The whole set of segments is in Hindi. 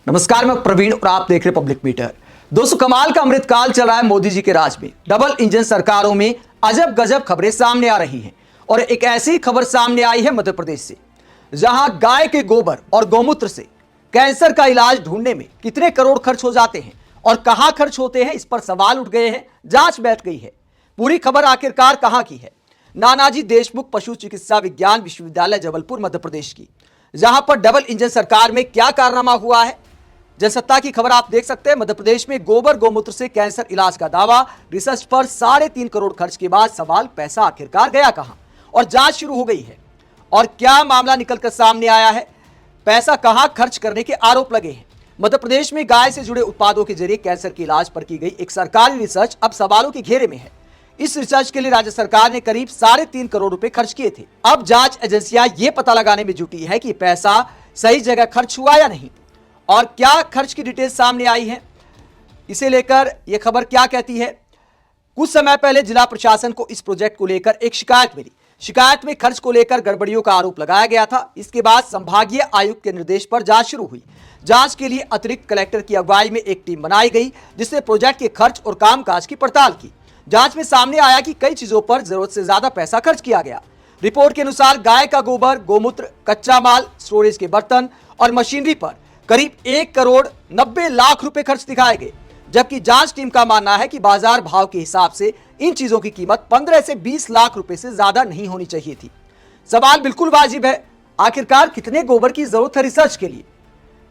नमस्कार, मैं प्रवीण और आप देख रहे पब्लिक मीटर। दोस्तों, कमाल का अमृतकाल चल रहा है मोदी जी के राज में। डबल इंजन सरकारों में अजब गजब खबरें सामने आ रही हैं और एक ऐसी खबर सामने आई है मध्य प्रदेश से, जहां गाय के गोबर और गौमूत्र से कैंसर का इलाज ढूंढने में कितने करोड़ खर्च हो जाते हैं और कहां खर्च होते हैं, इस पर सवाल उठ गए हैं। जांच बैठ गई है। पूरी खबर आखिरकार कहां की है? नानाजी देशमुख पशु चिकित्सा विज्ञान विश्वविद्यालय जबलपुर मध्य प्रदेश की, जहां पर डबल इंजन सरकार में क्या कारनामा हुआ है। जनसत्ता की खबर आप देख सकते हैं। मध्य प्रदेश में गोबर गौमूत्र से कैंसर इलाज का दावा, रिसर्च पर 3.5 करोड़ खर्च के बाद सवाल पैसा आखिरकार गया कहां, और जांच शुरू हो गई है। और क्या मामला निकलकर सामने आया है, पैसा कहां खर्च करने के आरोप लगे हैं। मध्य प्रदेश में गाय से जुड़े उत्पादों के जरिए कैंसर के इलाज पर की गई एक सरकारी रिसर्च अब सवालों के घेरे में है। इस रिसर्च के लिए राज्य सरकार ने करीब 3.5 करोड़ रुपए खर्च किए थे। अब जांच एजेंसियां यह पता लगाने में जुटी है कि पैसा सही जगह खर्च हुआ या नहीं, और क्या खर्च की डिटेल सामने आई है। इसे लेकर यह खबर क्या कहती है। कुछ समय पहले जिला प्रशासन को इस प्रोजेक्ट को लेकर एक शिकायत मिली। शिकायत में खर्च को लेकर गड़बड़ियों का आरोप लगाया गया था। इसके बाद संभागीय आयुक्त के निर्देश पर जांच शुरू हुई। जांच के लिए अतिरिक्त कलेक्टर की अगुवाई में एक टीम बनाई गई, जिसने प्रोजेक्ट के खर्च और कामकाज की पड़ताल की। जांच में सामने आया कि कई चीजों पर जरूरत से ज्यादा पैसा खर्च किया गया। रिपोर्ट के अनुसार गाय का गोबर, गौमूत्र, कच्चा माल, स्टोरेज के बर्तन और मशीनरी पर करीब 1 करोड़ 90 लाख रुपए खर्च दिखाए गए, जबकि जांच टीम का मानना है कि बाजार भाव के हिसाब से इन चीजों की कीमत 15 से 20 लाख रुपए से ज्यादा नहीं होनी चाहिए थी। सवाल बिल्कुल वाजिब है, आखिरकार कितने गोबर की जरूरत है रिसर्च के लिए?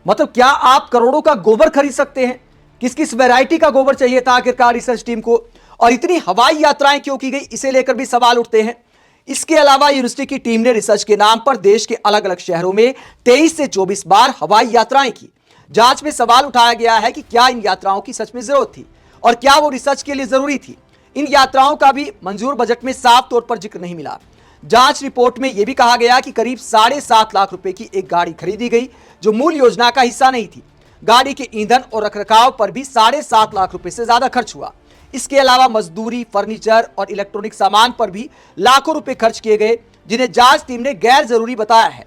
मतलब क्या आप करोड़ों का गोबर खरीद सकते हैं? किस किस वैरायटी का गोबर चाहिए था आखिरकार रिसर्च टीम को, और इतनी हवाई यात्राएं क्यों की गई, इसे लेकर भी सवाल उठते हैं। इसके अलावा यूनिवर्सिटी की टीम ने रिसर्च के नाम पर देश के अलग अलग शहरों में 23 से 24 बार हवाई यात्राएं की। जांच में सवाल उठाया गया है कि क्या इन यात्राओं की सच में जरूरत थी और क्या वो रिसर्च के लिए जरूरी थी। इन यात्राओं का भी मंजूर बजट में साफ तौर पर जिक्र नहीं मिला। जांच रिपोर्ट में यह भी कहा गया कि करीब 7.5 लाख रुपए की एक गाड़ी खरीदी गई, जो मूल योजना का हिस्सा नहीं थी। गाड़ी के ईंधन और रखरखाव पर भी 7.5 लाख रुपए से ज्यादा खर्च हुआ। इसके अलावा मजदूरी, फर्नीचर और इलेक्ट्रॉनिक सामान पर भी लाखों रुपए खर्च किए गए, जिन्हें जांच टीम ने गैर जरूरी बताया है।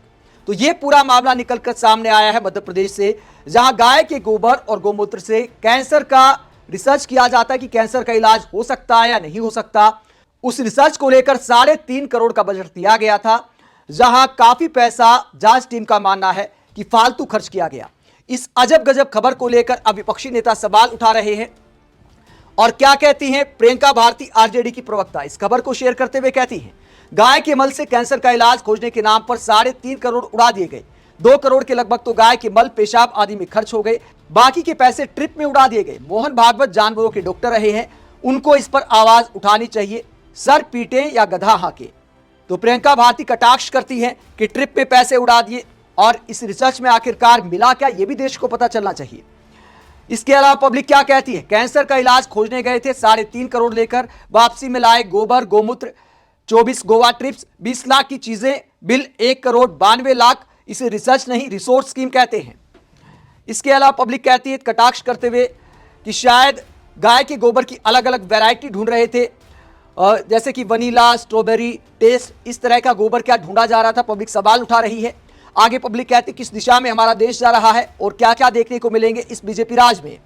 तो यह पूरा मामला निकलकर सामने आया है मध्य प्रदेश से, जहां गाय के गोबर और गौमूत्र से कैंसर का रिसर्च किया जाता है कि कैंसर का इलाज हो सकता है या नहीं हो सकता। उस रिसर्च को लेकर 3.5 करोड़ का बजट दिया गया था, जहां काफी पैसा जांच टीम का मानना है कि फालतू खर्च किया गया। इस अजब गजब खबर को लेकर अब विपक्षी नेता सवाल उठा रहे हैं। और क्या कहती हैं प्रियंका भारती, आरजेडी की प्रवक्ता, इस खबर को शेयर करते हुए कहती हैं, गाय के मल से कैंसर का इलाज खोजने के नाम पर 3.5 करोड़ उड़ा दिए गए। 2 करोड़ के लगभग तो गाय के मल, पेशाब आदि में खर्च हो गए। बाकी के पैसे ट्रिप में उड़ा दिए गए। मोहन भागवत जानवरों के डॉक्टर रहे हैं, उनको इस पर आवाज उठानी चाहिए, सर पीटे या गधा हाके। तो प्रियंका भारती कटाक्ष करती हैं कि ट्रिप में पैसे उड़ा दिए, और इस रिसर्च में आखिरकार मिला क्या, यह भी देश को पता चलना चाहिए। इसके अलावा पब्लिक क्या कहती है। कैंसर का इलाज खोजने गए थे, 3.5 करोड़ लेकर वापसी में लाए गोबर गौमूत्र, 24 गोवा ट्रिप्स, 20 लाख की चीजें, बिल 1 करोड़ 92 लाख। इसे रिसर्च नहीं रिसोर्स स्कीम कहते हैं। इसके अलावा पब्लिक कहती है कटाक्ष करते हुए कि शायद गाय के गोबर की अलग अलग वैरायटी ढूंढ रहे थे, जैसे कि वनीला, स्ट्रॉबेरी टेस्ट, इस तरह का गोबर क्या ढूंढा जा रहा था। पब्लिक सवाल उठा रही है। आगे पब्लिक कहती किस दिशा में हमारा देश जा रहा है और क्या क्या देखने को मिलेंगे इस बीजेपी राज में।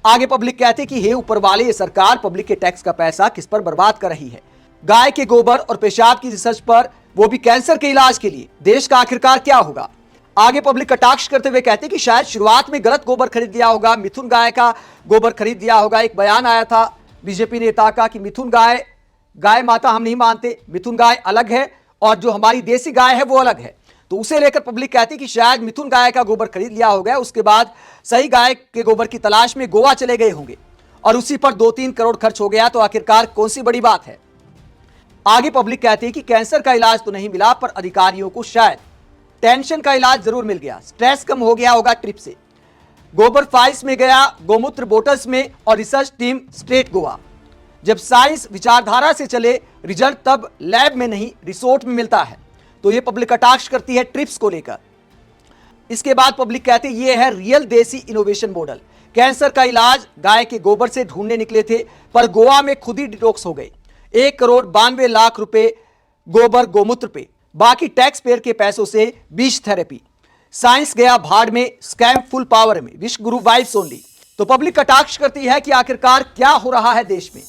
आगे पब्लिक कहती कि हे ऊपर वाले, ये सरकार पब्लिक के टैक्स का पैसा किस पर बर्बाद कर रही है। गाय के गोबर और पेशाब की रिसर्च पर, वो भी कैंसर के इलाज के लिए, देश का आखिरकार क्या होगा। आगे पब्लिक कटाक्ष करते हुए कहते कि शायद शुरुआत में गलत गोबर खरीद लिया होगा, मिथुन गाय का गोबर खरीद लिया होगा। एक बयान आया था बीजेपी नेता का कि मिथुन गाय माता हम नहीं मानते, मिथुन गाय अलग है और जो हमारी देसी गाय है वो अलग है। तो उसे लेकर पब्लिक कहती कि शायद मिथुन गाय का गोबर खरीद लिया होगा, उसके बाद सही गाय के गोबर की तलाश में गोवा चले गए होंगे और उसी पर 2-3 करोड़ खर्च हो गया। तो आखिरकार कौन सी बड़ी बात है। आगे पब्लिक कहती है कि कैंसर का इलाज तो नहीं मिला, पर अधिकारियों को शायद टेंशन का इलाज जरूर मिल गया, स्ट्रेस कम हो गया होगा ट्रिप से। गोबर फाइल्स में गया, गौमूत्र बोटल्स में, और रिसर्च टीम स्ट्रेट गोवा। जब साइंस विचारधारा से चले, रिजल्ट तब लैब में नहीं रिसोर्ट में मिलता है। तो यह पब्लिक कटाक्ष करती है ट्रिप्स को लेकर। इसके बाद पब्लिक कहती है यह है रियल देसी इनोवेशन मॉडल। कैंसर का इलाज गाय के गोबर से ढूंढने निकले थे, पर गोवा में खुद ही डिटॉक्स हो गए। 1 करोड़ 92 लाख रुपए गोबर गौमूत्र पे, बाकी टैक्स पेयर के पैसों से बीज थेरेपी। साइंस गया भाड़ में, स्कैम फुल पावर में, विश्व गुरु वाइब्स ओनली। तो पब्लिक कटाक्ष करती है कि आखिरकार क्या हो रहा है देश में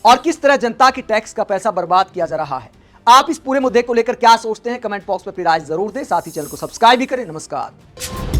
और किस तरह जनता की टैक्स का पैसा बर्बाद किया जा रहा है। आप इस पूरे मुद्दे को लेकर क्या सोचते हैं, कमेंट बॉक्स में अपनी राय जरूर दें। साथ ही चैनल को सब्सक्राइब भी करें। नमस्कार।